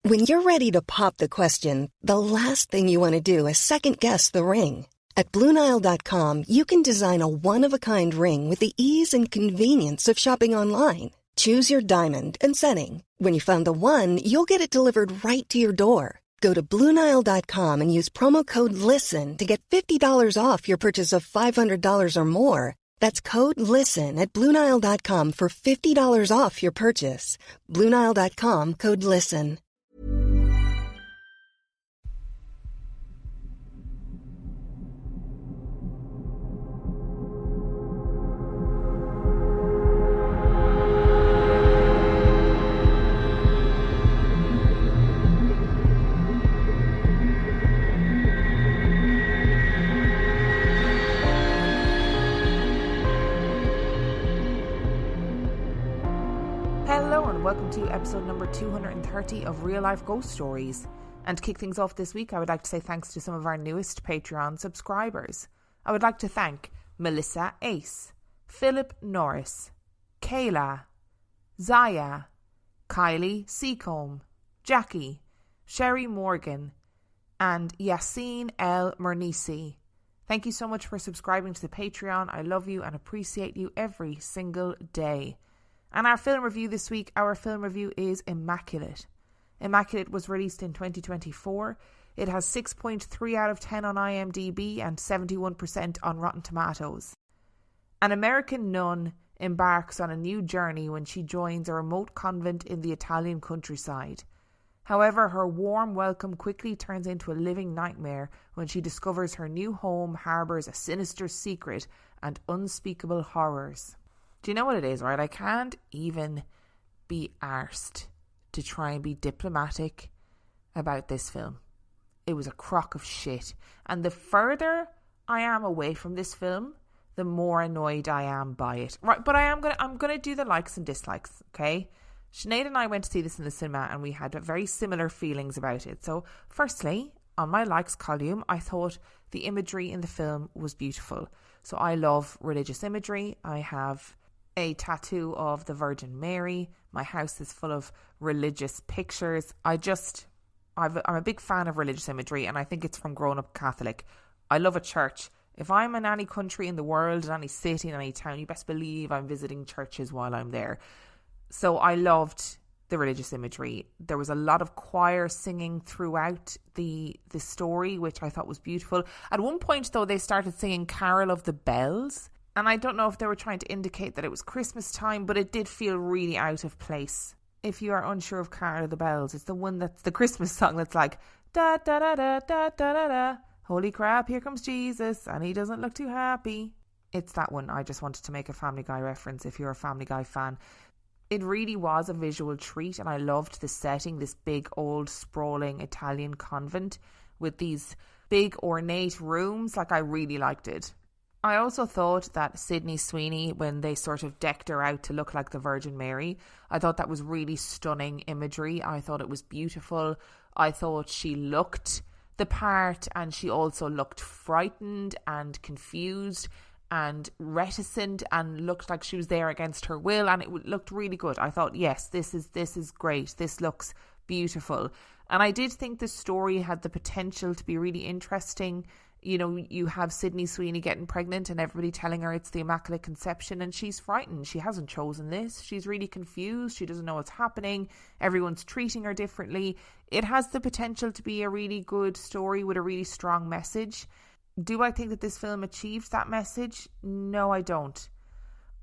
When you're ready to pop the question, the last thing you want to do is second-guess the ring. At BlueNile.com, you can design a one-of-a-kind ring with the ease and convenience of shopping online. Choose your diamond and setting. When you find the one, you'll get it delivered right to your door. Go to BlueNile.com and use promo code LISTEN to get $50 off your purchase of $500 or more. That's code LISTEN at BlueNile.com for $50 off your purchase. BlueNile.com, code LISTEN. Welcome to episode number 230 of Real Life Ghost Stories. And to kick things off this week, I would like to say thanks to some of our newest Patreon subscribers. I would like to thank Melissa Ace, Philip Norris, Kayla, Zaya, Kylie Seacombe, Jackie, Sherry Morgan, and Yassine El Mernisi. Thank you so much for subscribing to the Patreon. I love you and appreciate you every single day. And our film review this week, our film review is Immaculate. Immaculate was released in 2024. It has 6.3 out of 10 on IMDb and 71% on Rotten Tomatoes. An American nun embarks on a new journey when she joins a remote convent in the Italian countryside. However, her warm welcome quickly turns into a living nightmare when she discovers her new home harbours a sinister secret and unspeakable horrors. Do you know what it is, right? I can't even be arsed to try and be diplomatic about this film. It was a crock of shit. And the further I am away from this film, the more annoyed I am by it. Right, but I'm gonna do the likes and dislikes, okay? Sinead and I went to see this in the cinema and we had very similar feelings about it. So firstly, on my likes column, I thought the imagery in the film was beautiful. So I love religious imagery. I have a tattoo of the Virgin Mary. My house is full of religious pictures. I'm a big fan of religious imagery, and I think it's from growing up Catholic. I love a church. If I'm in any country in the world, in any city, in any town, you best believe I'm visiting churches while I'm there. So I loved the religious imagery. There was a lot of choir singing throughout the story, which I thought was beautiful. At one point, though, they started singing Carol of the Bells. And I don't know if they were trying to indicate that it was Christmas time, but it did feel really out of place. If you are unsure of Carol of the Bells, it's the one that's the Christmas song that's like, da da da da da da da da, holy crap, here comes Jesus, and he doesn't look too happy. It's that one. I just wanted to make a Family Guy reference if you're a Family Guy fan. It really was a visual treat, and I loved the setting, this big, old, sprawling Italian convent with these big, ornate rooms. Like, I really liked it. I also thought that Sydney Sweeney, when they sort of decked her out to look like the Virgin Mary, I thought that was really stunning imagery. I thought it was beautiful. I thought she looked the part, and she also looked frightened and confused and reticent and looked like she was there against her will, and it looked really good. I thought, yes, this is great. This looks beautiful. And I did think the story had the potential to be really interesting. You know, you have Sydney Sweeney getting pregnant and everybody telling her it's the Immaculate Conception, and she's frightened. She hasn't chosen this. She's really confused. She doesn't know what's happening. Everyone's treating her differently. It has the potential to be a really good story with a really strong message. Do I think that this film achieved that message? No, I don't.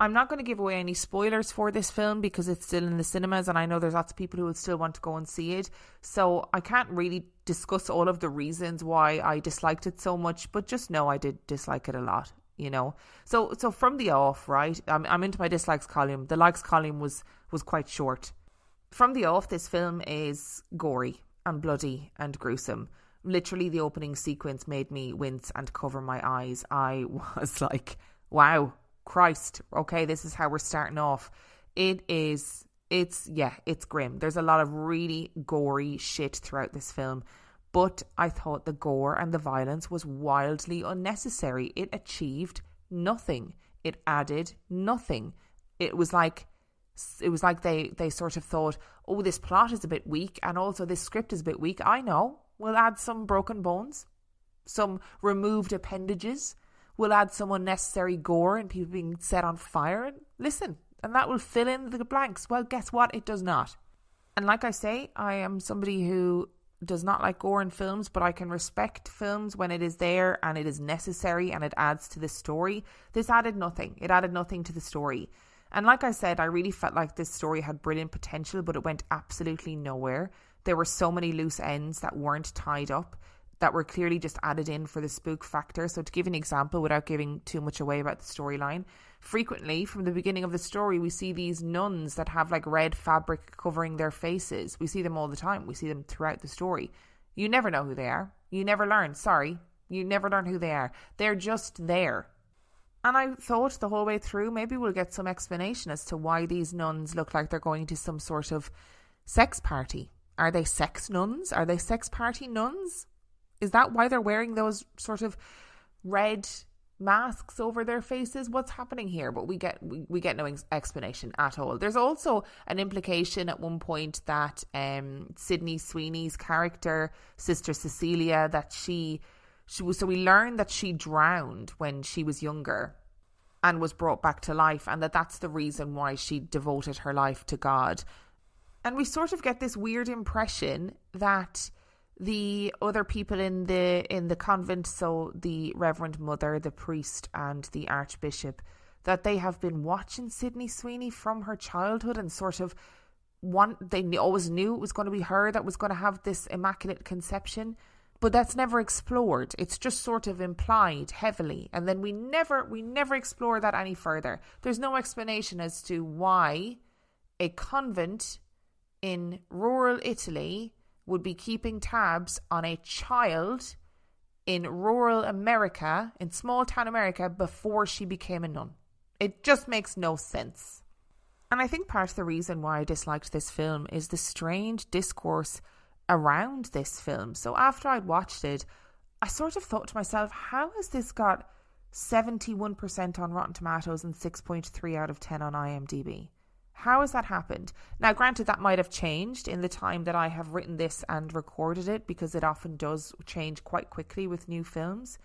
I'm not going to give away any spoilers for this film because it's still in the cinemas, and I know there's lots of people who would still want to go and see it. So I can't really discuss all of the reasons why I disliked it so much, but just know I did dislike it a lot, you know. So from the off, right, I'm into my dislikes column. The likes column was quite short. From the off, this film is gory and bloody and gruesome. Literally, the opening sequence made me wince and cover my eyes. I was like, wow, Christ, okay, this is how we're starting off. It's grim. There's a lot of really gory shit throughout this film, but I thought the gore and the violence was wildly unnecessary. It achieved nothing. It added nothing. It was like It was like they sort of thought, oh, this plot is a bit weak and also this script is a bit weak. I know, we'll add some broken bones, some removed appendages. We'll add some unnecessary gore and people being set on fire. And listen, and that will fill in the blanks. Well, guess what? It does not. And like I say, I am somebody who does not like gore in films, but I can respect films when it is there and it is necessary and it adds to the story. This added nothing. It added nothing to the story. And like I said, I really felt like this story had brilliant potential, but it went absolutely nowhere. There were so many loose ends that weren't tied up, that were clearly just added in for the spook factor. So to give an example, without giving too much away about the storyline, frequently from the beginning of the story, we see these nuns that have like red fabric covering their faces. We see them all the time. We see them throughout the story. You never know who they are. You never learn. You never learn who they are. They're just there. And I thought the whole way through, maybe we'll get some explanation as to why these nuns look like they're going to some sort of sex party. Are they sex nuns? Are they sex party nuns? Is that why they're wearing those sort of red masks over their faces? What's happening here? But we get no explanation at all. There's also an implication at one point that Sydney Sweeney's character, Sister Cecilia, that she was, so we learn that she drowned when she was younger and was brought back to life, and that's the reason why she devoted her life to God. And we sort of get this weird impression that the other people in the convent, so the Reverend Mother, the priest and the Archbishop, that they have been watching Sydney Sweeney from her childhood and sort of they always knew it was going to be her that was going to have this Immaculate Conception, but that's never explored. It's just sort of implied heavily, and then we never explore that any further. There's no explanation as to why a convent in rural Italy would be keeping tabs on a child in rural America, in small town America, before she became a nun. It just makes no sense. And I think part of the reason why I disliked this film is the strange discourse around this film. So after I'd watched it, I sort of thought to myself, how has this got 71% on Rotten Tomatoes and 6.3 out of 10 on IMDb? How has that happened? Now, granted, that might have changed in the time that I have written this and recorded it, because it often does change quite quickly with new films.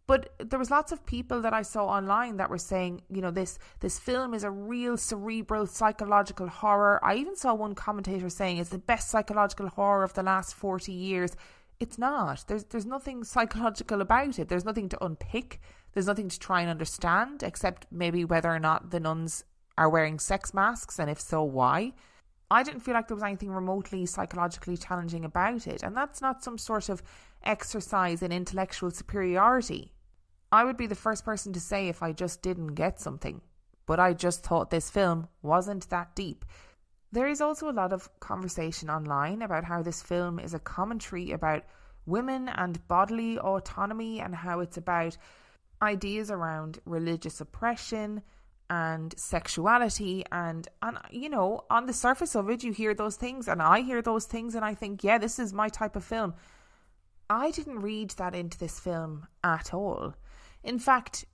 But there was lots of people that I saw online that were saying, you know, this film is a real cerebral psychological horror. I even saw one commentator saying it's the best psychological horror of the last 40 years. It's not. There's nothing psychological about it. There's nothing to unpick. There's nothing to try and understand, except maybe whether or not the nuns are wearing sex masks, and if so, why. I didn't feel like there was anything remotely psychologically challenging about it, and that's not some sort of exercise in intellectual superiority. I would be the first person to say if I just didn't get something, but I just thought this film wasn't that deep. There is also a lot of conversation online about how this film is a commentary about women and bodily autonomy, and how it's about ideas around religious oppression and sexuality, and you know, on the surface of it you hear those things, and I hear those things, and I think, yeah, this is my type of film. I didn't read that into this film at all. In fact,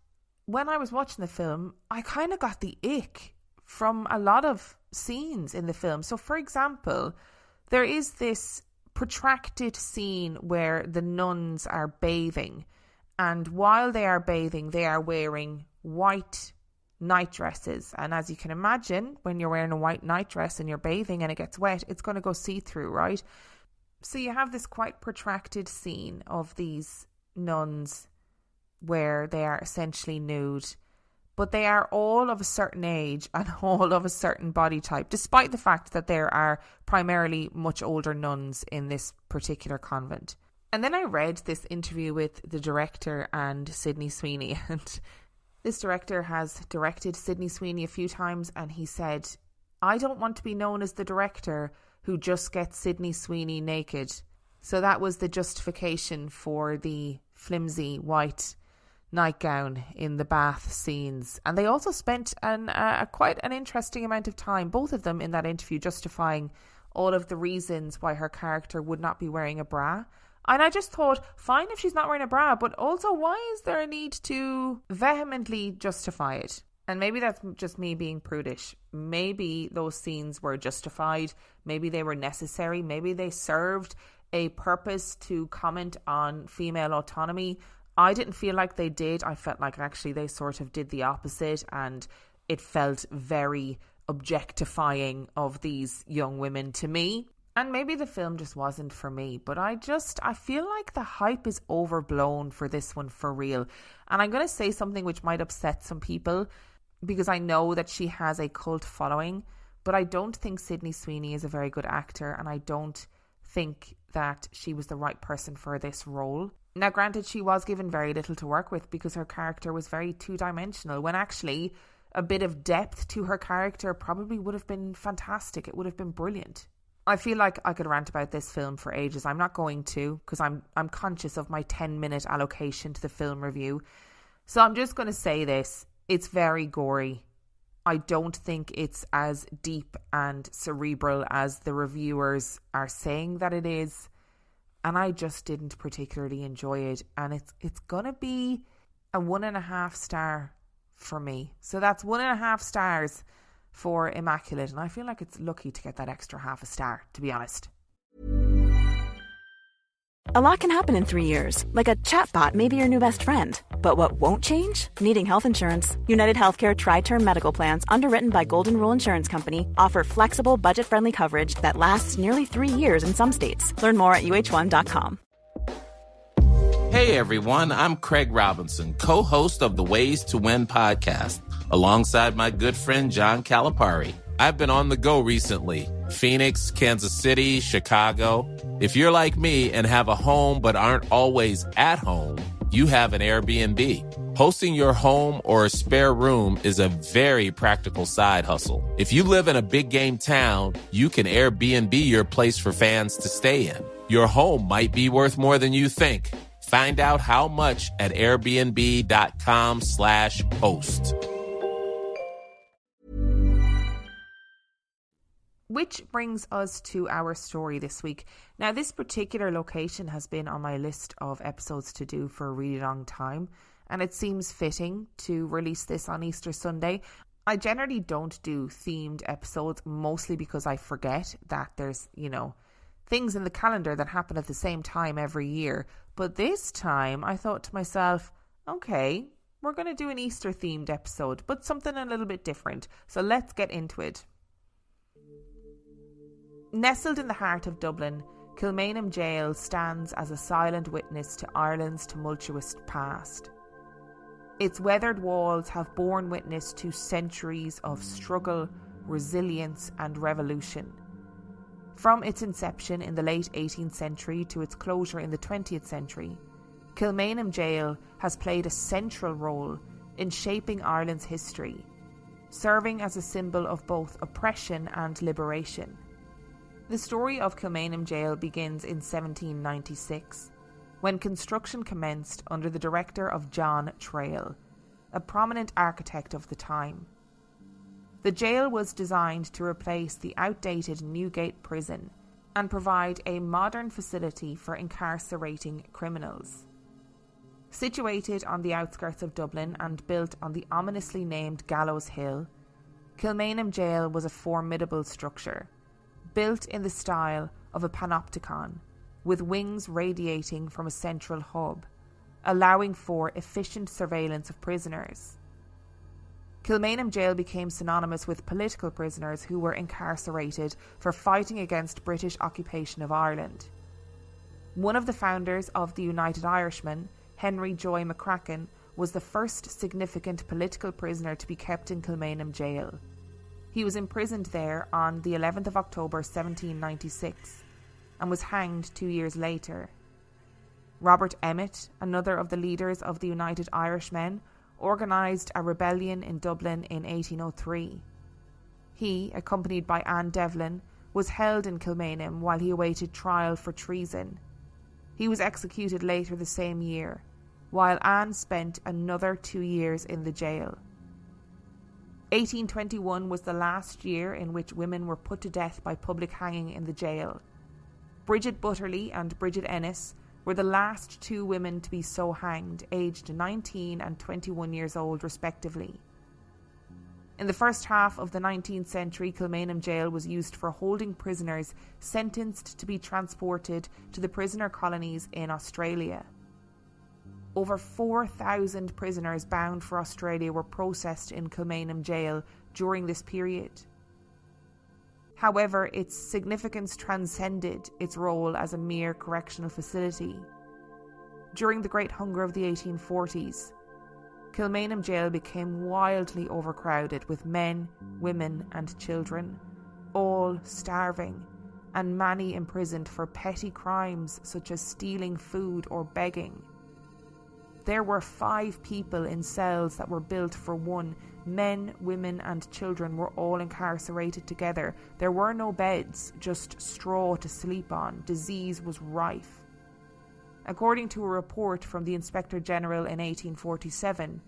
when I was watching the film, I kind of got the ick from a lot of scenes in the film. So for example, there is this protracted scene where the nuns are bathing, and while they are bathing they are wearing white night dresses, and as you can imagine, when you're wearing a white night dress and you're bathing and it gets wet, it's going to go see-through, right? So you have this quite protracted scene of these nuns where they are essentially nude, but they are all of a certain age and all of a certain body type, despite the fact that there are primarily much older nuns in this particular convent. And then I read this interview with the director and Sydney Sweeney, and this director has directed Sydney Sweeney a few times, and he said, I don't want to be known as the director who just gets Sydney Sweeney naked. So that was the justification for the flimsy white nightgown in the bath scenes. And they also spent quite an interesting amount of time, both of them in that interview, justifying all of the reasons why her character would not be wearing a bra. And I just thought, fine if she's not wearing a bra, but also why is there a need to vehemently justify it? And maybe that's just me being prudish. Maybe those scenes were justified. Maybe they were necessary. Maybe they served a purpose to comment on female autonomy. I didn't feel like they did. I felt like actually they sort of did the opposite, and it felt very objectifying of these young women to me. And maybe the film just wasn't for me, but I feel like the hype is overblown for this one for real. And I'm going to say something which might upset some people, because I know that she has a cult following, but I don't think Sydney Sweeney is a very good actor, and I don't think that she was the right person for this role. Now, granted, she was given very little to work with because her character was very two-dimensional, when actually a bit of depth to her character probably would have been fantastic. It would have been brilliant. I feel like I could rant about this film for ages. I'm not going to, because I'm conscious of my 10-minute allocation to the film review. So I'm just going to say this. It's very gory. I don't think it's as deep and cerebral as the reviewers are saying that it is. And I just didn't particularly enjoy it. And it's going to be a 1.5 star for me. So that's 1.5 stars for Immaculate. And I feel like it's lucky to get that extra 0.5 star, to be honest. A lot can happen in 3 years, like a chatbot may be your new best friend. But what won't change? Needing health insurance. United Healthcare Tri-Term Medical Plans, underwritten by Golden Rule Insurance Company, offer flexible, budget-friendly coverage that lasts nearly 3 years in some states. Learn more at uh1.com. Hey everyone, I'm Craig Robinson, co-host of the Ways to Win podcast, alongside my good friend John Calipari. I've been on the go recently. Phoenix, Kansas City, Chicago. If you're like me and have a home but aren't always at home, you have an Airbnb. Hosting your home or a spare room is a very practical side hustle. If you live in a big game town, you can Airbnb your place for fans to stay in. Your home might be worth more than you think. Find out how much at airbnb.com/host. Which brings us to our story this week. Now, this particular location has been on my list of episodes to do for a really long time, and it seems fitting to release this on Easter Sunday. I generally don't do themed episodes, mostly because I forget that there's, things in the calendar that happen at the same time every year. But this time I thought to myself, okay, we're going to do an Easter themed episode, but something a little bit different. So let's get into it. Nestled in the heart of Dublin, Kilmainham Gaol stands as a silent witness to Ireland's tumultuous past. Its weathered walls have borne witness to centuries of struggle, resilience and revolution. From its inception in the late 18th century to its closure in the 20th century, Kilmainham Gaol has played a central role in shaping Ireland's history, serving as a symbol of both oppression and liberation. The story of Kilmainham Gaol begins in 1796, when construction commenced under the director of John Trail, a prominent architect of the time. The jail was designed to replace the outdated Newgate prison and provide a modern facility for incarcerating criminals. Situated on the outskirts of Dublin and built on the ominously named Gallows Hill, Kilmainham Gaol was a formidable structure, built in the style of a panopticon, with wings radiating from a central hub, allowing for efficient surveillance of prisoners. Kilmainham Gaol became synonymous with political prisoners who were incarcerated for fighting against British occupation of Ireland. One of the founders of the United Irishmen, Henry Joy McCracken, was the first significant political prisoner to be kept in Kilmainham Gaol. He was imprisoned there on the 11th of October 1796 and was hanged 2 years later. Robert Emmet, another of the leaders of the United Irishmen, organised a rebellion in Dublin in 1803. He, accompanied by Anne Devlin, was held in Kilmainham while he awaited trial for treason. He was executed later the same year, while Anne spent another 2 years in the jail. 1821 was the last year in which women were put to death by public hanging in the jail. Bridget Butterley and Bridget Ennis were the last two women to be so hanged, aged 19 and 21 years old respectively. In the first half of the 19th century, Kilmainham Gaol was used for holding prisoners sentenced to be transported to the prisoner colonies in Australia. Over 4,000 prisoners bound for Australia were processed in Kilmainham Gaol during this period. However, its significance transcended its role as a mere correctional facility. During the Great Hunger of the 1840s, Kilmainham Gaol became wildly overcrowded with men, women and children, all starving, and many imprisoned for petty crimes such as stealing food or begging. There were 5 people in cells that were built for one. Men, women and children were all incarcerated together. There were no beds, just straw to sleep on. Disease was rife. According to a report from the Inspector General in 1847,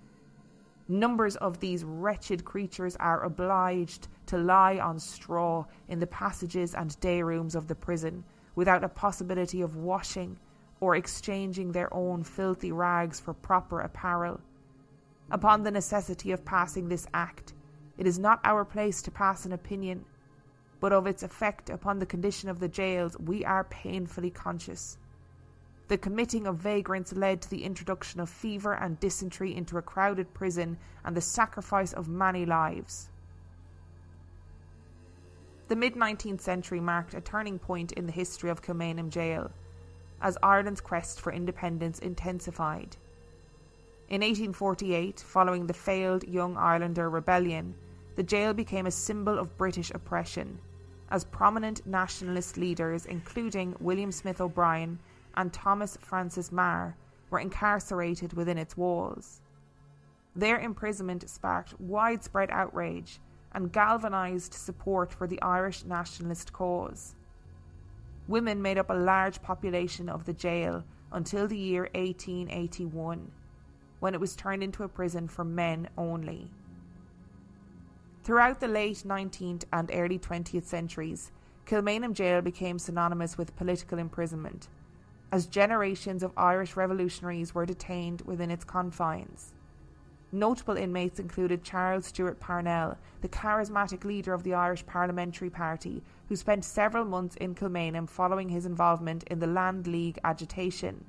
numbers of these wretched creatures are obliged to lie on straw in the passages and day rooms of the prison, without a possibility of washing or exchanging their own filthy rags for proper apparel. Upon the necessity of passing this act, it is not our place to pass an opinion, but of its effect upon the condition of the jails we are painfully conscious. The committing of vagrants led to the introduction of fever and dysentery into a crowded prison and the sacrifice of many lives. The mid-19th century marked a turning point in the history of Kilmainham Gaol, as Ireland's quest for independence intensified. In 1848, following the failed Young Irelander Rebellion, the jail became a symbol of British oppression, as prominent nationalist leaders, including William Smith O'Brien and Thomas Francis Meagher, were incarcerated within its walls. Their imprisonment sparked widespread outrage and galvanised support for the Irish nationalist cause. Women made up a large population of the jail until the year 1881, when it was turned into a prison for men only. Throughout the late 19th and early 20th centuries, Kilmainham Gaol became synonymous with political imprisonment, as generations of Irish revolutionaries were detained within its confines. Notable inmates included Charles Stewart Parnell, the charismatic leader of the Irish Parliamentary Party, who spent several months in Kilmainham following his involvement in the Land League agitation.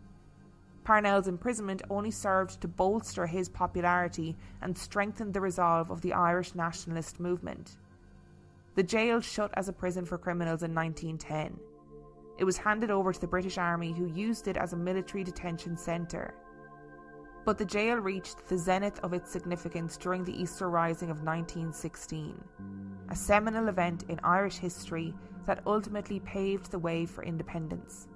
Parnell's imprisonment only served to bolster his popularity and strengthen the resolve of the Irish nationalist movement. The jail shut as a prison for criminals in 1910. It was handed over to the British Army, who used it as a military detention centre. But the jail reached the zenith of its significance during the Easter Rising of 1916, a seminal event in Irish history that ultimately paved the way for independence.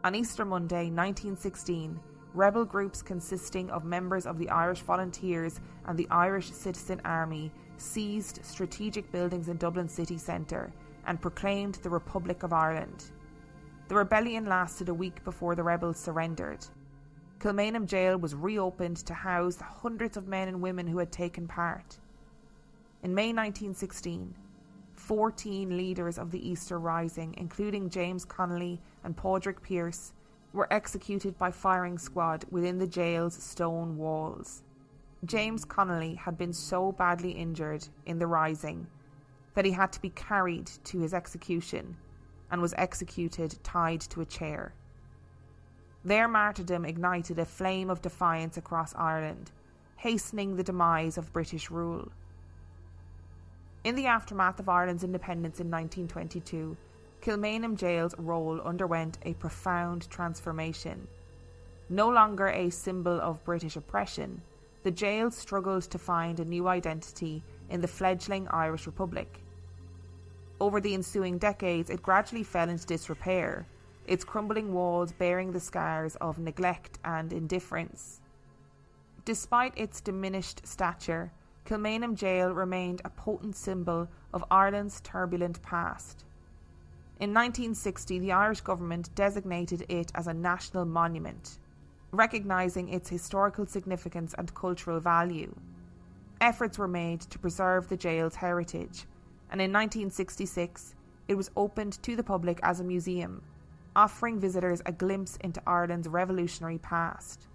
On Easter Monday, 1916, rebel groups consisting of members of the Irish Volunteers and the Irish Citizen Army seized strategic buildings in Dublin city centre and proclaimed the Republic of Ireland. The rebellion lasted a week before the rebels surrendered. Kilmainham Gaol was reopened to house the hundreds of men and women who had taken part. In May 1916, 14 leaders of the Easter Rising, including James Connolly and Padraig Pearse, were executed by firing squad within the jail's stone walls. James Connolly had been so badly injured in the Rising that he had to be carried to his execution and was executed tied to a chair. Their martyrdom ignited a flame of defiance across Ireland, hastening the demise of British rule. In the aftermath of Ireland's independence in 1922, Kilmainham Gaol's role underwent a profound transformation. No longer a symbol of British oppression, the jail struggled to find a new identity in the fledgling Irish Republic. Over the ensuing decades, it gradually fell into disrepair, its crumbling walls bearing the scars of neglect and indifference. Despite its diminished stature, Kilmainham Gaol remained a potent symbol of Ireland's turbulent past. In 1960, the Irish government designated it as a national monument, recognising its historical significance and cultural value. Efforts were made to preserve the jail's heritage, and in 1966 it was opened to the public as a museum, offering visitors a glimpse into Ireland's revolutionary past.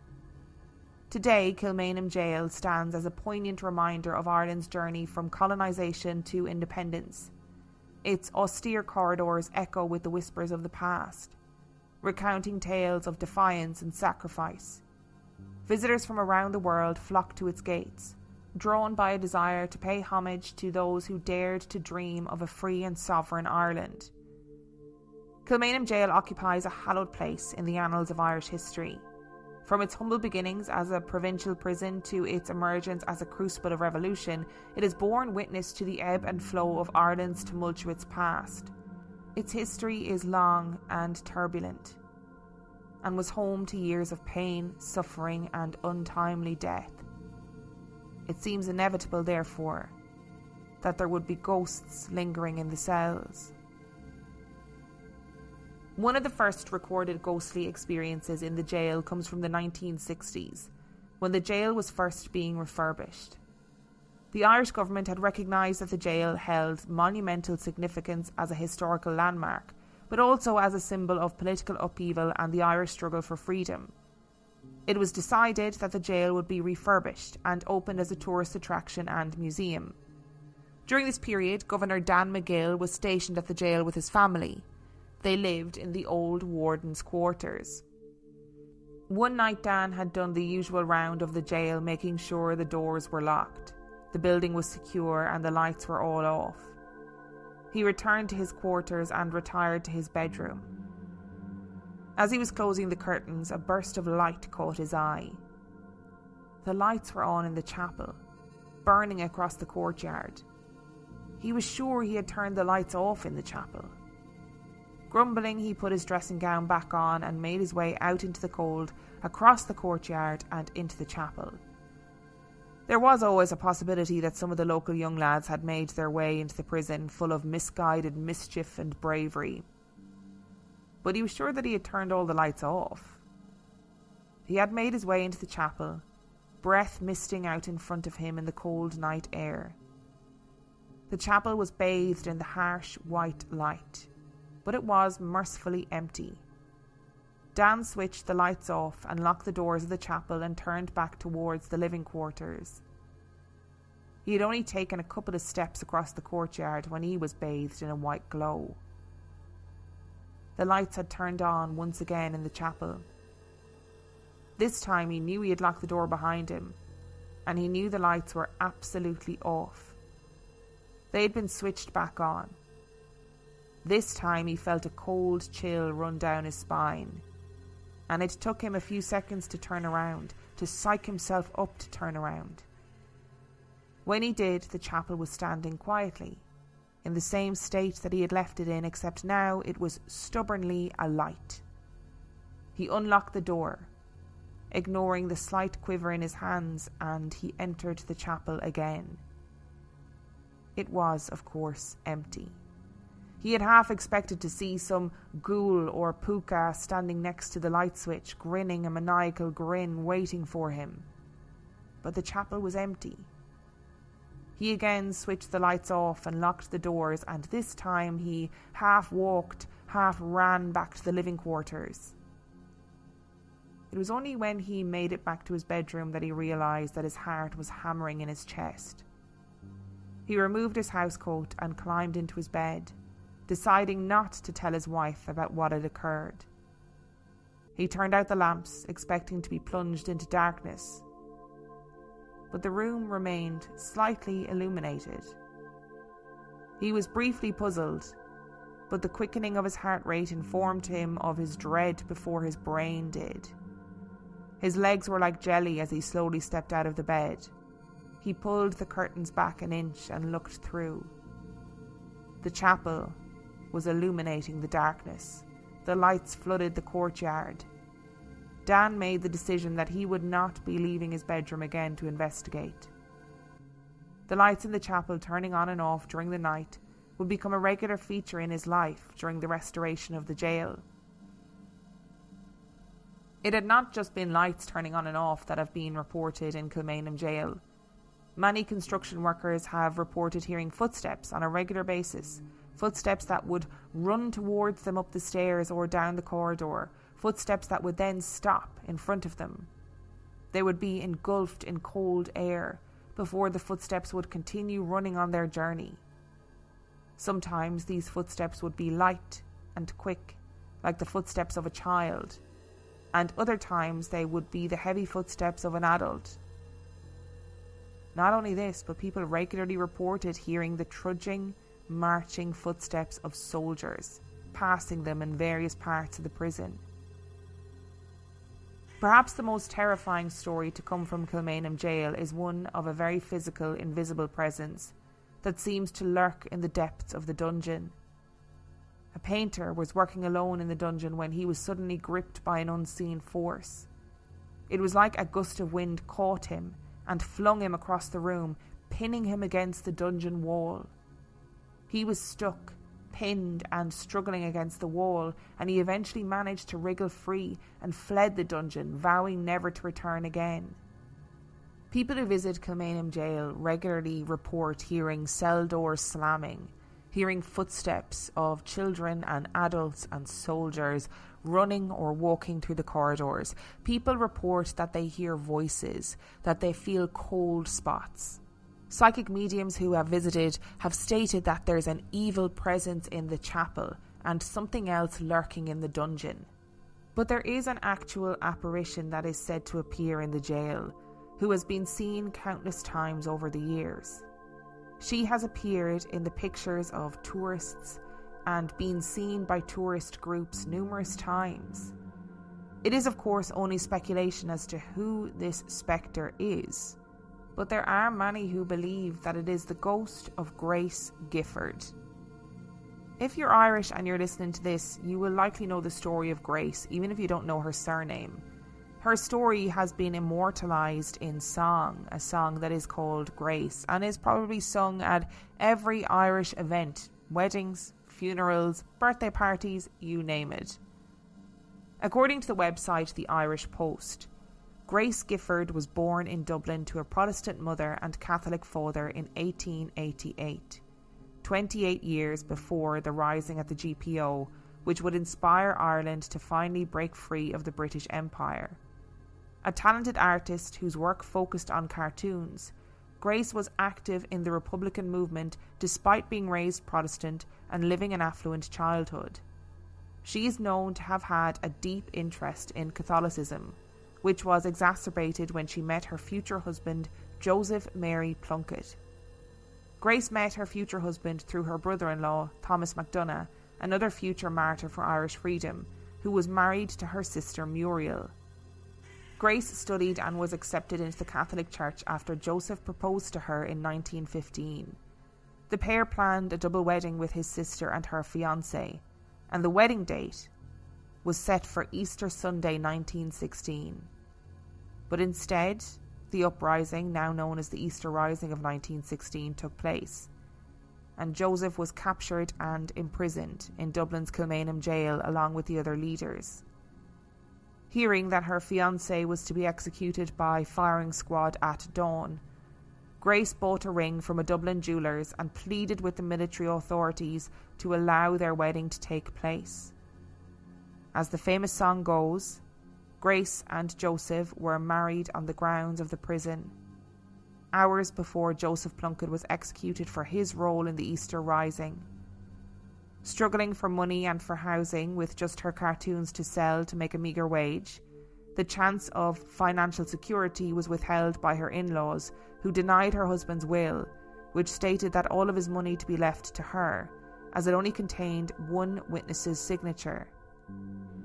Today, Kilmainham Gaol stands as a poignant reminder of Ireland's journey from colonisation to independence. Its austere corridors echo with the whispers of the past, recounting tales of defiance and sacrifice. Visitors from around the world flock to its gates, drawn by a desire to pay homage to those who dared to dream of a free and sovereign Ireland. Kilmainham Gaol occupies a hallowed place in the annals of Irish history. From its humble beginnings as a provincial prison to its emergence as a crucible of revolution, it has borne witness to the ebb and flow of Ireland's tumultuous past. Its history is long and turbulent, and was home to years of pain, suffering, and untimely death. It seems inevitable, therefore, that there would be ghosts lingering in the cells. One of the first recorded ghostly experiences in the jail comes from the 1960s, when the jail was first being refurbished. The Irish government had recognised that the jail held monumental significance as a historical landmark, but also as a symbol of political upheaval and the Irish struggle for freedom. It was decided that the jail would be refurbished and opened as a tourist attraction and museum. During this period, Governor Dan McGill was stationed at the jail with his family. They lived in the old warden's quarters. One night Dan had done the usual round of the jail, making sure the doors were locked, the building was secure and the lights were all off. He returned to his quarters and retired to his bedroom. As he was closing the curtains, a burst of light caught his eye. The lights were on in the chapel, burning across the courtyard. He was sure he had turned the lights off in the chapel. Grumbling, he put his dressing gown back on and made his way out into the cold, across the courtyard and into the chapel. There was always a possibility that some of the local young lads had made their way into the prison full of misguided mischief and bravery. But he was sure that he had turned all the lights off. He had made his way into the chapel, breath misting out in front of him in the cold night air. The chapel was bathed in the harsh white light, but it was mercifully empty. Dan switched the lights off and locked the doors of the chapel and turned back towards the living quarters. He had only taken a couple of steps across the courtyard when he was bathed in a white glow. The lights had turned on once again in the chapel. This time he knew he had locked the door behind him, and he knew the lights were absolutely off. They had been switched back on. This time he felt a cold chill run down his spine, and it took him a few seconds to turn around, to psych himself up to turn around. When he did, the chapel was standing quietly, in the same state that he had left it in, except now it was stubbornly alight. He unlocked the door, ignoring the slight quiver in his hands, and he entered the chapel again. It was, of course, empty. He had half expected to see some ghoul or puka standing next to the light switch, grinning a maniacal grin, waiting for him. But the chapel was empty. He again switched the lights off and locked the doors, and this time he half walked, half ran back to the living quarters. It was only when he made it back to his bedroom that he realised that his heart was hammering in his chest. He removed his housecoat and climbed into his bed, deciding not to tell his wife about what had occurred. He turned out the lamps, expecting to be plunged into darkness. But the room remained slightly illuminated. He was briefly puzzled, but the quickening of his heart rate informed him of his dread before his brain did. His legs were like jelly as he slowly stepped out of the bed. He pulled the curtains back an inch and looked through. The chapel was illuminating the darkness. The lights flooded the courtyard. Dan made the decision that he would not be leaving his bedroom again to investigate. The lights in the chapel turning on and off during the night would become a regular feature in his life during the restoration of the jail. It had not just been lights turning on and off that have been reported in Kilmainham Gaol. Many construction workers have reported hearing footsteps on a regular basis, footsteps that would run towards them up the stairs or down the corridor, footsteps that would then stop in front of them. They would be engulfed in cold air before the footsteps would continue running on their journey. Sometimes these footsteps would be light and quick, like the footsteps of a child, and other times they would be the heavy footsteps of an adult. Not only this, but people regularly reported hearing the trudging, marching footsteps of soldiers, passing them in various parts of the prison. Perhaps the most terrifying story to come from Kilmainham Gaol is one of a very physical, invisible presence that seems to lurk in the depths of the dungeon. A painter was working alone in the dungeon when he was suddenly gripped by an unseen force. It was like a gust of wind caught him and flung him across the room, pinning him against the dungeon wall. He was stuck, pinned and struggling against the wall, and he eventually managed to wriggle free and fled the dungeon, vowing never to return again. People who visit Kilmainham Gaol regularly report hearing cell doors slamming, hearing footsteps of children and adults and soldiers running or walking through the corridors. People report that they hear voices, that they feel cold spots. Psychic mediums who have visited have stated that there's an evil presence in the chapel and something else lurking in the dungeon. But there is an actual apparition that is said to appear in the jail, who has been seen countless times over the years. She has appeared in the pictures of tourists and been seen by tourist groups numerous times. It is of course only speculation as to who this spectre is, but there are many who believe that it is the ghost of Grace Gifford. If you're Irish and you're listening to this, you will likely know the story of Grace, even if you don't know her surname. Her story has been immortalised in song, a song that is called Grace, and is probably sung at every Irish event, weddings, funerals, birthday parties, you name it. According to the website The Irish Post, Grace Gifford was born in Dublin to a Protestant mother and Catholic father in 1888, 28 years before the rising at the GPO, which would inspire Ireland to finally break free of the British Empire. A talented artist whose work focused on cartoons, Grace was active in the Republican movement despite being raised Protestant and living an affluent childhood. She is known to have had a deep interest in Catholicism, which was exacerbated when she met her future husband, Joseph Mary Plunkett. Grace met her future husband through her brother-in-law, Thomas MacDonagh, another future martyr for Irish freedom, who was married to her sister Muriel. Grace studied and was accepted into the Catholic Church after Joseph proposed to her in 1915. The pair planned a double wedding with his sister and her fiancé, and the wedding date was set for Easter Sunday 1916. But instead, the uprising, now known as the Easter Rising of 1916, took place, and Joseph was captured and imprisoned in Dublin's Kilmainham Gaol along with the other leaders. Hearing that her fiancé was to be executed by firing squad at dawn, Grace bought a ring from a Dublin jeweller's and pleaded with the military authorities to allow their wedding to take place. As the famous song goes, Grace and Joseph were married on the grounds of the prison, hours before Joseph Plunkett was executed for his role in the Easter Rising. Struggling for money and for housing, with just her cartoons to sell to make a meagre wage, the chance of financial security was withheld by her in-laws, who denied her husband's will, which stated that all of his money to be left to her, as it only contained one witness's signature.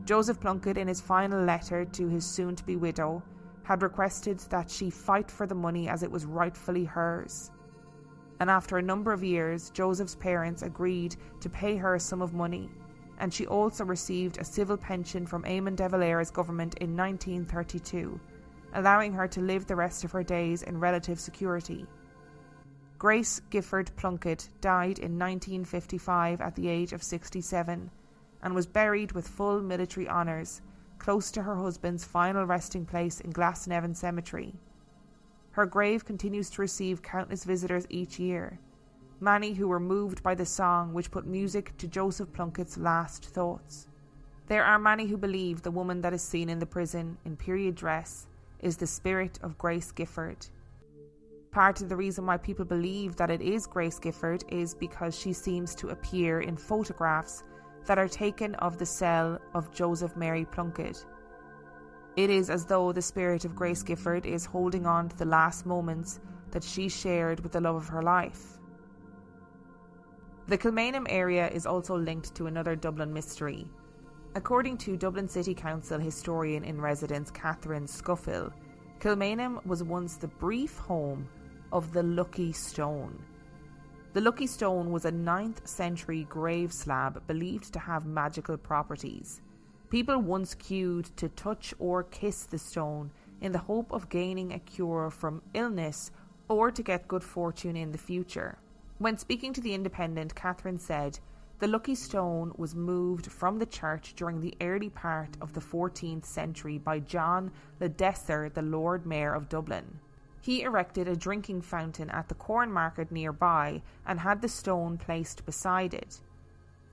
Joseph Plunkett, in his final letter to his soon-to-be widow, had requested that she fight for the money as it was rightfully hers. And after a number of years, Joseph's parents agreed to pay her a sum of money, and she also received a civil pension from Eamon de Valera's government in 1932, allowing her to live the rest of her days in relative security. Grace Gifford Plunkett died in 1955 at the age of 67, and was buried with full military honours, close to her husband's final resting place in Glasnevin Cemetery. Her grave continues to receive countless visitors each year, many who were moved by the song which put music to Joseph Plunkett's last thoughts. There are many who believe the woman that is seen in the prison in period dress is the spirit of Grace Gifford. Part of the reason why people believe that it is Grace Gifford is because she seems to appear in photographs that are taken of the cell of Joseph Mary Plunkett. It is as though the spirit of Grace Gifford is holding on to the last moments that she shared with the love of her life. The Kilmainham area is also linked to another Dublin mystery. According to Dublin City Council historian in residence Catherine Scuffil, Kilmainham was once the brief home of the Lucky Stone. The Lucky Stone was a 9th century grave slab believed to have magical properties. People once queued to touch or kiss the stone in the hope of gaining a cure from illness or to get good fortune in the future. When speaking to The Independent, Catherine said, "The Lucky Stone was moved from the church during the early part of the 14th century by John le Desser, the Lord Mayor of Dublin. He erected a drinking fountain at the corn market nearby and had the stone placed beside it.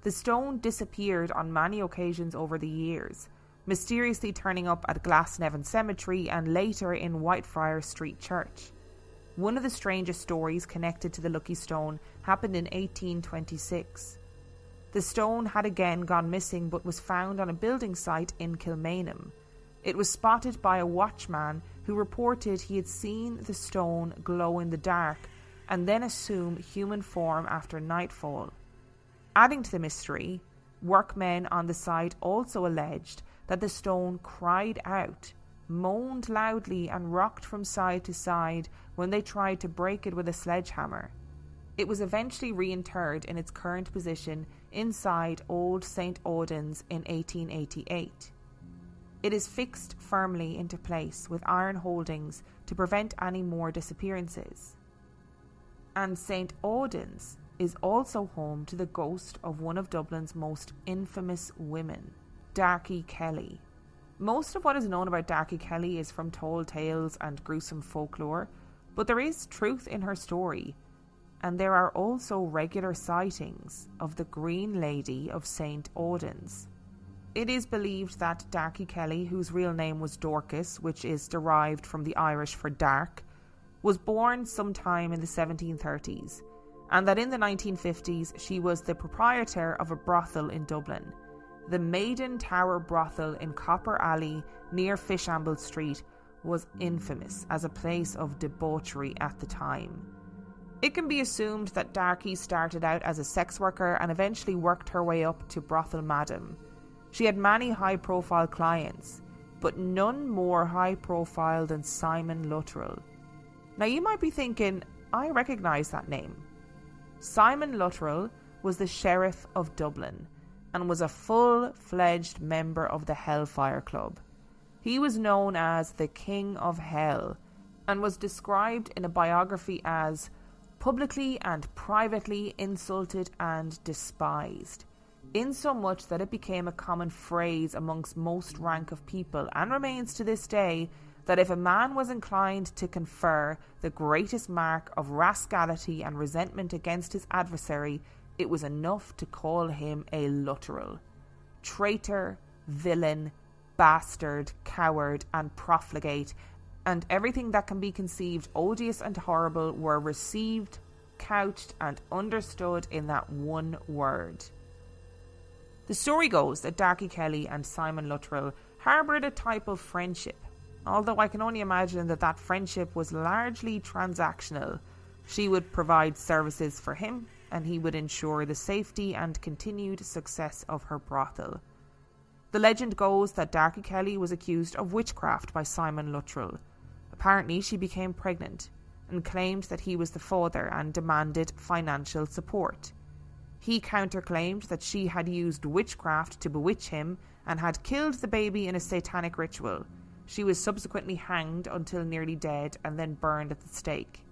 The stone disappeared on many occasions over the years, mysteriously turning up at Glasnevin Cemetery and later in Whitefriars Street Church. One of the strangest stories connected to the Lucky Stone happened in 1826. The stone had again gone missing but was found on a building site in Kilmainham. It was spotted by a watchman who reported he had seen the stone glow in the dark and then assume human form after nightfall. Adding to the mystery, workmen on the site also alleged that the stone cried out, moaned loudly and rocked from side to side when they tried to break it with a sledgehammer. It was eventually reinterred in its current position inside Old St. Audoen's in 1888. It is fixed firmly into place with iron holdings to prevent any more disappearances. And St. Audoen's is also home to the ghost of one of Dublin's most infamous women, Darky Kelly. Most of what is known about Darky Kelly is from told tales and gruesome folklore, but there is truth in her story, and there are also regular sightings of the Green Lady of St. Audoen's. It is believed that Darky Kelly, whose real name was Dorcas, which is derived from the Irish for dark, was born sometime in the 1730s, and that in the 1950s she was the proprietor of a brothel in Dublin. The Maiden Tower brothel in Copper Alley near Fishamble Street was infamous as a place of debauchery at the time. It can be assumed that Darky started out as a sex worker and eventually worked her way up to brothel madam. She had many high-profile clients, but none more high-profile than Simon Luttrell. Now you might be thinking, I recognise that name. Simon Luttrell was the Sheriff of Dublin and was a full-fledged member of the Hellfire Club. He was known as the King of Hell and was described in a biography as publicly and privately insulted and despised, insomuch that it became a common phrase amongst most rank of people, and remains to this day, that if a man was inclined to confer the greatest mark of rascality and resentment against his adversary, it was enough to call him a Luttrell. Traitor, villain, bastard, coward, and profligate, and everything that can be conceived odious and horrible were received, couched, and understood in that one word. The story goes that Darky Kelly and Simon Luttrell harboured a type of friendship, although I can only imagine that that friendship was largely transactional. She would provide services for him, and he would ensure the safety and continued success of her brothel. The legend goes that Darky Kelly was accused of witchcraft by Simon Luttrell. Apparently she became pregnant and claimed that he was the father and demanded financial support. He counterclaimed that she had used witchcraft to bewitch him and had killed the baby in a satanic ritual. She was subsequently hanged until nearly dead and then burned at the stake.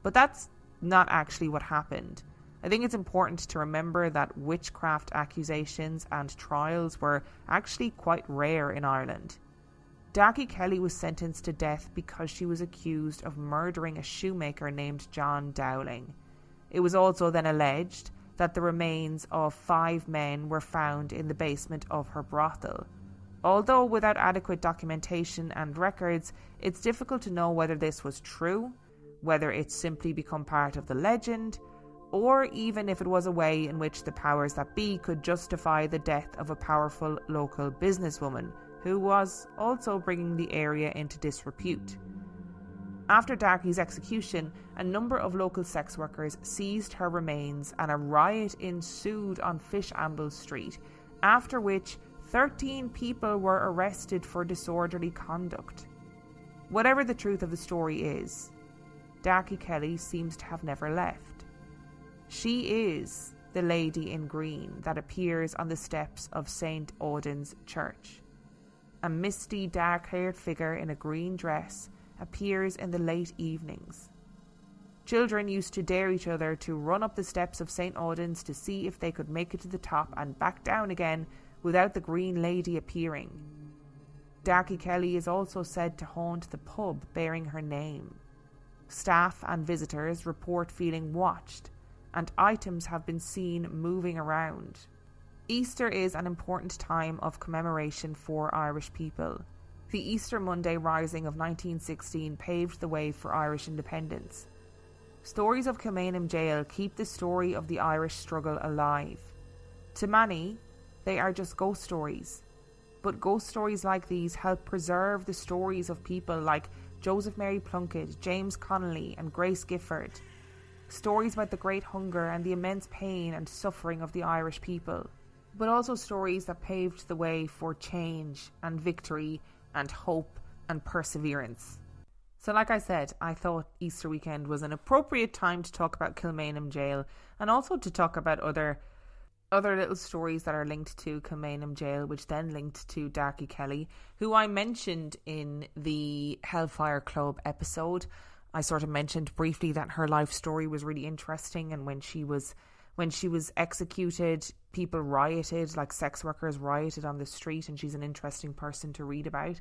But that's not actually what happened. I think it's important to remember that witchcraft accusations and trials were actually quite rare in Ireland. Darky Kelly was sentenced to death because she was accused of murdering a shoemaker named John Dowling. It was also then alleged that the remains of 5 men were found in the basement of her brothel. Although without adequate documentation and records, it's difficult to know whether this was true, whether it's simply become part of the legend, or even if it was a way in which the powers that be could justify the death of a powerful local businesswoman who was also bringing the area into disrepute. After Darkey's execution, a number of local sex workers seized her remains and a riot ensued on Fishamble Street, after which 13 people were arrested for disorderly conduct. Whatever the truth of the story is, Darky Kelly seems to have never left. She is the lady in green that appears on the steps of St. Audoen's church. A misty, dark-haired figure in a green dress appears in the late evenings. Children used to dare each other to run up the steps of St. Audoen's to see if they could make it to the top and back down again without the green lady appearing. Darky Kelly is also said to haunt the pub bearing her name. Staff and visitors report feeling watched, and items have been seen moving around. Easter is an important time of commemoration for Irish people. The Easter Monday Rising of 1916 paved the way for Irish independence. Stories of Kilmainham Gaol keep the story of the Irish struggle alive. To many, they are just ghost stories. But ghost stories like these help preserve the stories of people like Joseph Mary Plunkett, James Connolly and Grace Gifford. Stories about the Great Hunger and the immense pain and suffering of the Irish people. But also stories that paved the way for change and victory and hope and perseverance. So like I said, I thought Easter weekend was an appropriate time to talk about Kilmainham Gaol and also to talk about other little stories that are linked to Kilmainham Gaol, which then linked to Darky Kelly, who I mentioned in the Hellfire Club episode. I sort of mentioned briefly that her life story was really interesting, and when she was executed, people rioted, like sex workers rioted on the street, and she's an interesting person to read about.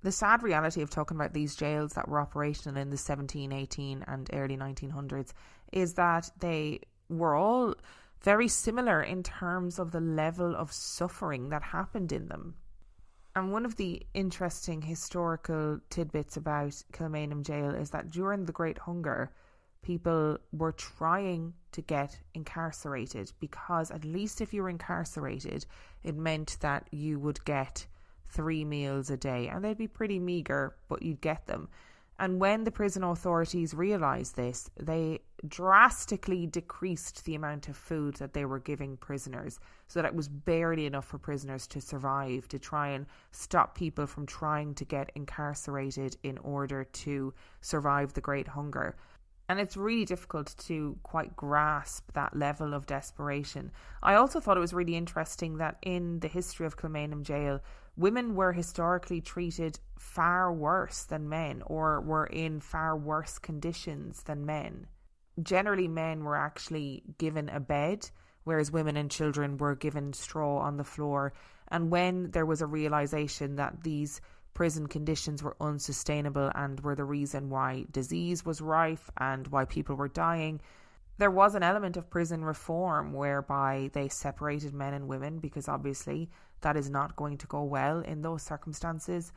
The sad reality of talking about these jails that were operational in the 1718 and early 1900s is that they were all very similar in terms of the level of suffering that happened in them. And one of the interesting historical tidbits about Kilmainham Gaol is that during the Great Hunger, people were trying to get incarcerated, because at least if you were incarcerated, it meant that you would get 3 meals a day, and they'd be pretty meagre, but you'd get them. And when the prison authorities realised this, they drastically decreased the amount of food that they were giving prisoners, so that it was barely enough for prisoners to survive, to try and stop people from trying to get incarcerated in order to survive the Great Hunger. And it's really difficult to quite grasp that level of desperation. I also thought it was really interesting that in the history of Kilmainham Gaol, women were historically treated far worse than men, or were in far worse conditions than men. Generally, men were actually given a bed, whereas women and children were given straw on the floor. And when there was a realisation that these prison conditions were unsustainable and were the reason why disease was rife and why people were dying, there was an element of prison reform whereby they separated men and women, because obviously that is not going to go well in those circumstances.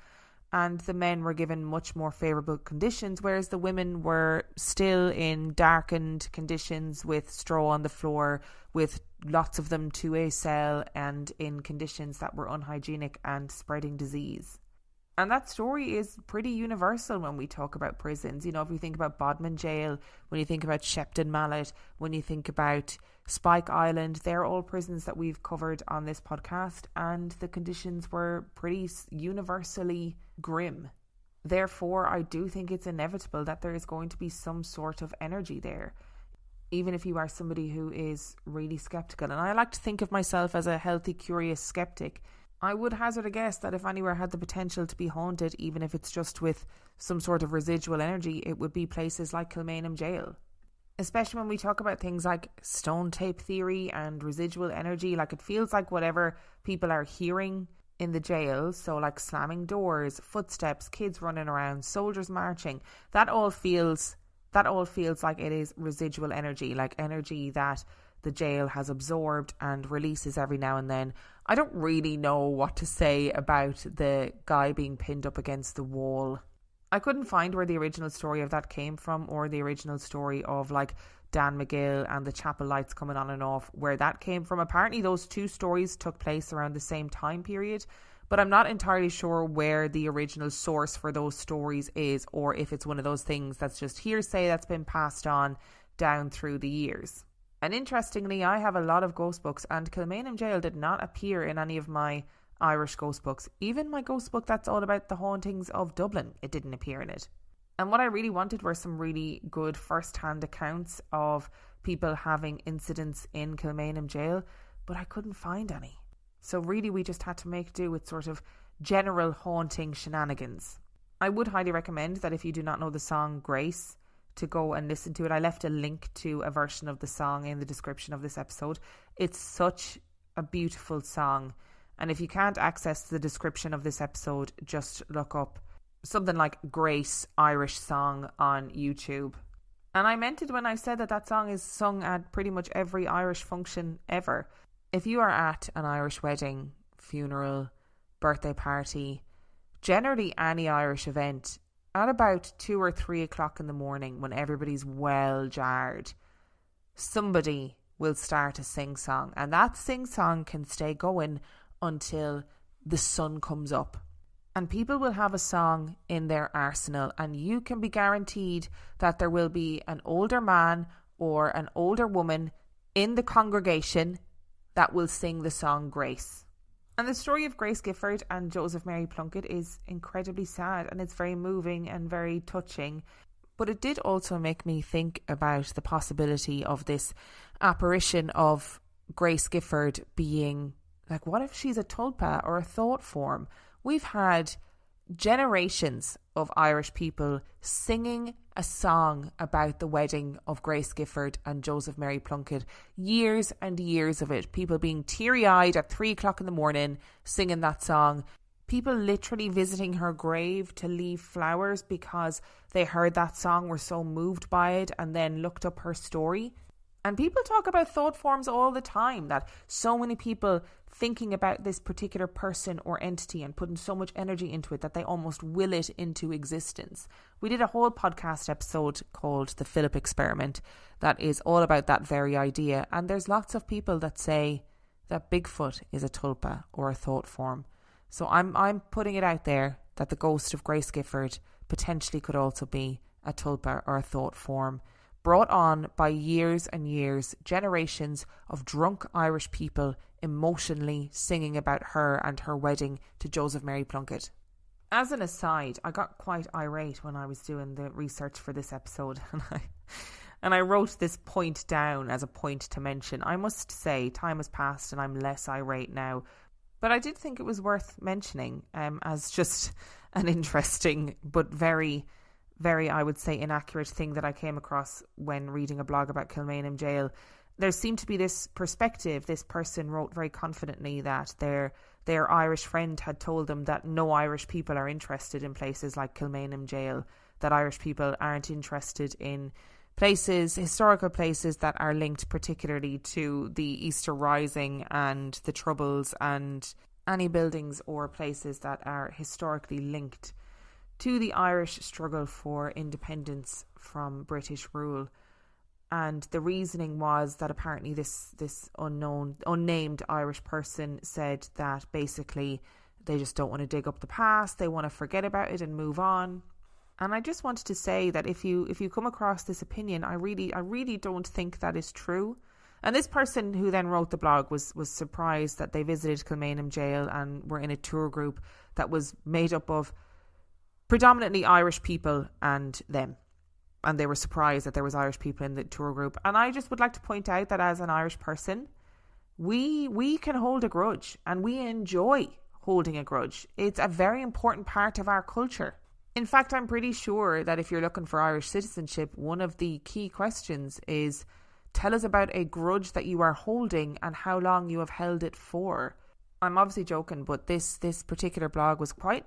And the men were given much more favourable conditions, whereas the women were still in darkened conditions with straw on the floor, with lots of them to a cell, and in conditions that were unhygienic and spreading disease. And that story is pretty universal when we talk about prisons. You know, if you think about Bodmin Jail, when you think about Shepton Mallet, when you think about Spike Island, they're all prisons that we've covered on this podcast, and the conditions were pretty universally grim. Therefore, I do think it's inevitable that there is going to be some sort of energy there, even if you are somebody who is really sceptical. And I like to think of myself as a healthy, curious skeptic. I would hazard a guess that if anywhere had the potential to be haunted, even if it's just with some sort of residual energy, it would be places like Kilmainham Gaol. Especially when we talk about things like stone tape theory and residual energy, like it feels like whatever people are hearing in the jail, so like slamming doors, footsteps, kids running around, soldiers marching, that all feels like it is residual energy, like energy that the jail has absorbed and releases every now and then. I don't really know what to say about the guy being pinned up against the wall. I couldn't find where the original story of that came from, or the original story of like Dan McGill and the chapel lights coming on and off, where that came from. Apparently those two stories took place around the same time period, but I'm not entirely sure where the original source for those stories is, or if it's one of those things that's just hearsay that's been passed on down through the years. And interestingly, I have a lot of ghost books, and Kilmainham Gaol did not appear in any of my Irish ghost books. Even my ghost book that's all about the hauntings of Dublin, it didn't appear in it. And what I really wanted were some really good first-hand accounts of people having incidents in Kilmainham Gaol, but I couldn't find any. So really we just had to make do with sort of general haunting shenanigans. I would highly recommend that if you do not know the song Grace, to go and listen to it. I left a link to a version of the song in the description of this episode. It's such a beautiful song. And if you can't access the description of this episode, just look up something like Grace Irish song on YouTube. And I meant it when I said that song is sung at pretty much every Irish function ever. If you are at an Irish wedding, funeral, birthday party, generally any Irish event, at about 2 or 3 o'clock in the morning when everybody's well jarred, somebody will start a sing-song. And that sing-song can stay going until the sun comes up. And people will have a song in their arsenal, and you can be guaranteed that there will be an older man or an older woman in the congregation that will sing the song Grace. And the story of Grace Gifford and Joseph Mary Plunkett is incredibly sad, and it's very moving and very touching. But it did also make me think about the possibility of this apparition of Grace Gifford being, like, what if she's a tulpa or a thought form? We've had generations of Irish people singing a song about the wedding of Grace Gifford and Joseph Mary Plunkett. Years and years of it. People being teary-eyed at 3 o'clock in the morning singing that song. People literally visiting her grave to leave flowers because they heard that song, were so moved by it, and then looked up her story. And people talk about thought forms all the time, that so many people thinking about this particular person or entity and putting so much energy into it that they almost will it into existence. We did a whole podcast episode called The Philip Experiment that is all about that very idea. And there's lots of people that say that Bigfoot is a tulpa or a thought form. So I'm putting it out there that the ghost of Grace Gifford potentially could also be a tulpa or a thought form, brought on by years and years, generations of drunk Irish people emotionally singing about her and her wedding to Joseph Mary Plunkett. As an aside, I got quite irate when I was doing the research for this episode, and I wrote this point down as a point to mention. I must say, time has passed and I'm less irate now, but I did think it was worth mentioning as just an interesting but very, I would say, inaccurate thing that I came across when reading a blog about Kilmainham Gaol. There seemed to be this perspective. This person wrote very confidently that their Irish friend had told them that no Irish people are interested in places like Kilmainham Gaol, that Irish people aren't interested in places, historical places that are linked particularly to the Easter Rising and the Troubles, and any buildings or places that are historically linked to the Irish struggle for independence from British rule. And the reasoning was that apparently this unnamed Irish person said that basically they just don't want to dig up the past, they want to forget about it and move on. And I just wanted to say that if you come across this opinion, I really don't think that is true. And this person who then wrote the blog was surprised that they visited Kilmainham Gaol and were in a tour group that was made up of predominantly Irish people and them. And they were surprised that there was Irish people in the tour group. And I just would like to point out that as an Irish person, we can hold a grudge, and we enjoy holding a grudge. It's a very important part of our culture. In fact, I'm pretty sure that if you're looking for Irish citizenship, one of the key questions is, tell us about a grudge that you are holding and how long you have held it for. I'm obviously joking, but this particular blog was quite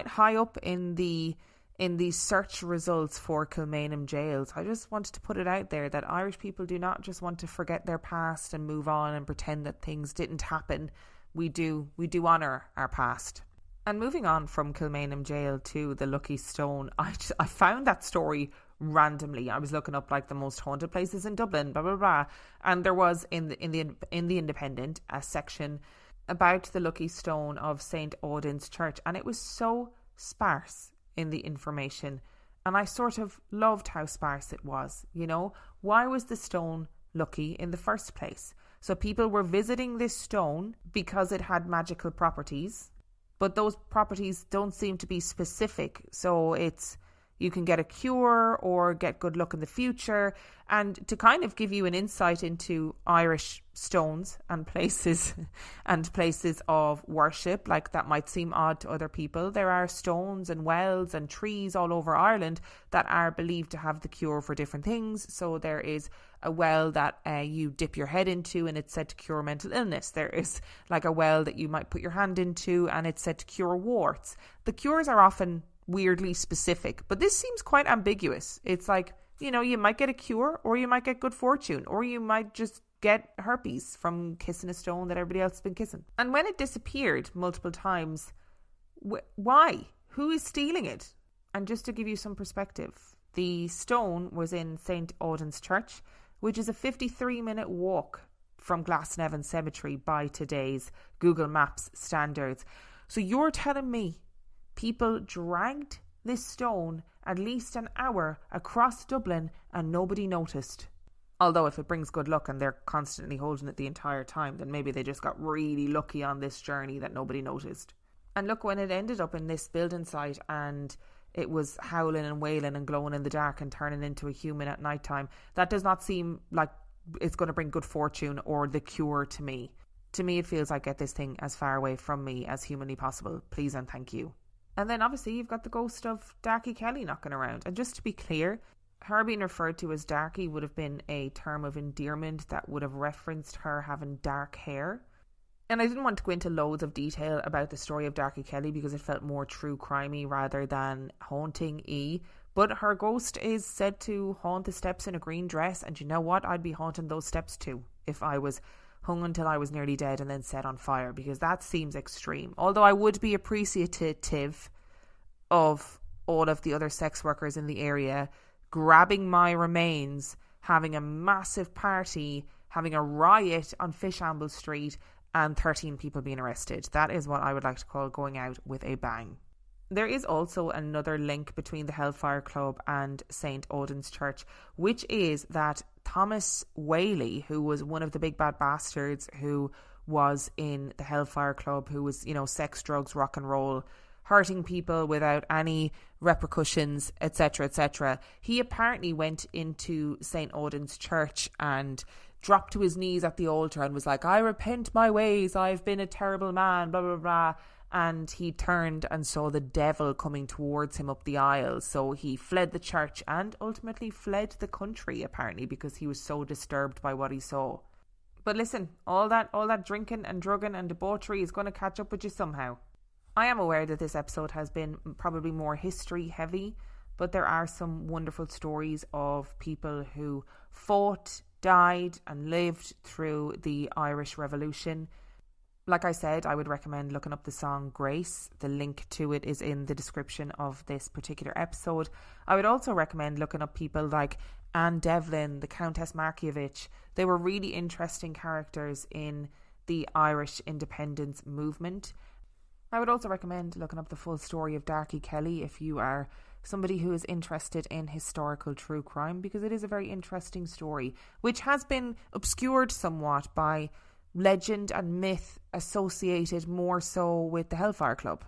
high up in the in the search results for Kilmainham jails. I just wanted to put it out there that Irish people do not just want to forget their past and move on and pretend that things didn't happen. We do honour our past. And moving on from Kilmainham jail to the Lucky Stone, I found that story randomly. I was looking up like the most haunted places in Dublin, blah blah blah, and there was in the Independent a section about the Lucky Stone of St. Audoen's Church, and it was so sparse in the information, and I sort of loved how sparse it was. You know, why was the stone lucky in the first place? So people were visiting this stone because it had magical properties, but those properties don't seem to be specific. So it's, you can get a cure or get good luck in the future. And to kind of give you an insight into Irish stones and places of worship, like that might seem odd to other people, there are stones and wells and trees all over Ireland that are believed to have the cure for different things. So there is a well that you dip your head into and it's said to cure mental illness. There is like a well that you might put your hand into and it's said to cure warts. The cures are often weirdly specific, but this seems quite ambiguous. It's like, you know, you might get a cure or you might get good fortune or you might just get herpes from kissing a stone that everybody else has been kissing. And when it disappeared multiple times, why? Who is stealing it? And just to give you some perspective, the stone was in St. Audoen's Church, which is a 53-minute walk from Glasnevin Cemetery by today's Google Maps standards. So you're telling me people dragged this stone at least an hour across Dublin and nobody noticed? Although if it brings good luck and they're constantly holding it the entire time, then maybe they just got really lucky on this journey that nobody noticed. And look, when it ended up in this building site and it was howling and wailing and glowing in the dark and turning into a human at night time, that does not seem like it's going to bring good fortune or the cure to me. To me, it feels like get this thing as far away from me as humanly possible. Please and thank you. And then obviously you've got the ghost of Darky Kelly knocking around. And just to be clear, her being referred to as Darky would have been a term of endearment that would have referenced her having dark hair. And I didn't want to go into loads of detail about the story of Darky Kelly because it felt more true crimey rather than haunting-y. But her ghost is said to haunt the steps in a green dress. And you know what? I'd be haunting those steps too if I was hung until I was nearly dead and then set on fire, because that seems extreme. Although I would be appreciative of all of the other sex workers in the area grabbing my remains, having a massive party, having a riot on Fishamble Street, and 13 people being arrested. That is what I would like to call going out with a bang. There is also another link between the Hellfire Club and St. Audoen's Church, which is that Thomas Whaley, who was one of the big bad bastards who was in the Hellfire Club, who was, you know, sex, drugs, rock and roll, hurting people without any repercussions, etc., etc. He apparently went into St. Audoen's Church and dropped to his knees at the altar and was like, I repent my ways, I've been a terrible man, blah, blah, blah. And he turned and saw the devil coming towards him up the aisle. So he fled the church and ultimately fled the country, apparently, because he was so disturbed by what he saw. But listen, all that drinking and drugging and debauchery is going to catch up with you somehow. I am aware that this episode has been probably more history heavy, but there are some wonderful stories of people who fought, died and lived through the Irish Revolution. Like I said, I would recommend looking up the song Grace. The link to it is in the description of this particular episode. I would also recommend looking up people like Anne Devlin, the Countess Markievicz. They were really interesting characters in the Irish independence movement. I would also recommend looking up the full story of Darky Kelly if you are somebody who is interested in historical true crime, because it is a very interesting story, which has been obscured somewhat by legend and myth associated more so with the Hellfire Club.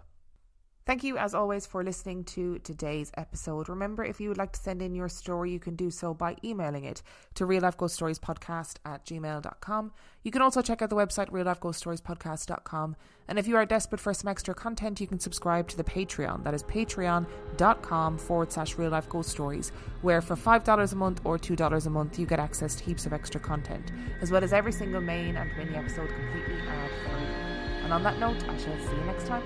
Thank you as always for listening to today's episode. Remember, if you would like to send in your story, you can do so by emailing it to reallifeghoststoriespodcast@gmail.com. You can also check out the website reallifeghoststoriespodcast.com, and if you are desperate for some extra content, you can subscribe to the Patreon. That is patreon.com/reallifeghoststories, where for $5 a month or $2 a month you get access to heaps of extra content, as well as every single main and mini episode completely ad-free. And on that note, I shall see you next time.